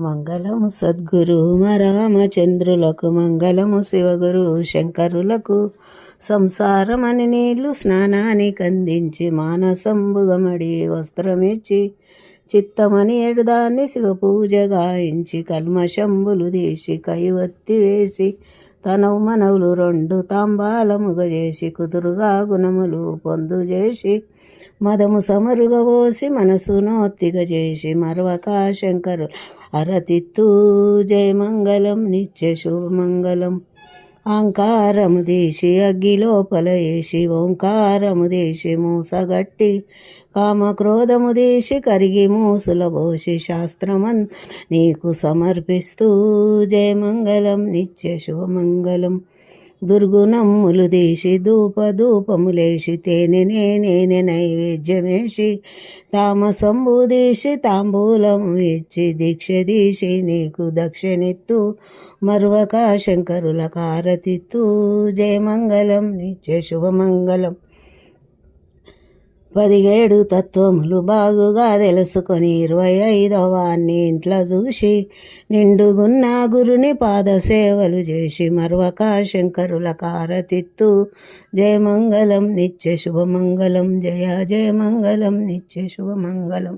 మంగళము సద్గురు రామచంద్రులకు, మంగళము శివగురు శంకరులకు. సంసారమని నీళ్లు స్నానానికి అందించి, మానసంబుగమడి వస్త్రమిచ్చి, చిత్తమని ఎడుదాన్ని శివపూజ గాయించి, కల్మశంబులు తీసి కైవత్తి వేసి, తనవు మనవులు రెండు తాంబాలముగ చేసి, కుదురుగా గుణములు పొందు చేసి, మదము సమరుగబోసి మనసు నోత్తిగ చేసి, మరవక శంకరు అరతిత్తు జయమంగళం నిత్య శుభమంగళం. ఆంకారము తీసి అగ్గిలోపల వేసి, ఓంకారము తీసి మూసగట్టి, కామక్రోధము తీసి కరిగి మూసుల పోసి, శాస్త్రమన్ నీకు సమర్పిస్తూ జయమంగళం నిత్య శుభమంగళం. దుర్గుణమ్ములు తీసి ధూపములేసి, తేనె నేనే నైవేద్యమేసి, తామసంబు తీసి తాంబూలము ఇచ్చి, దీక్ష తీసి నీకు దక్షిణిత్తు, మరువక శంకరుల కారతిత్తు జయమంగళం నిత్య శుభమంగళం. 17 తత్వములు బాగుగా తెలుసుకొని, 25వ వాన్ని ఇంట్లో చూసి, నిండుగున్న గురుని పాదసేవలు చేసి, మరవక శంకరుల కారతిత్తు జయమంగళం నిత్య శుభమంగళం. జయ జయమంగళం నిత్య శుభమంగళం.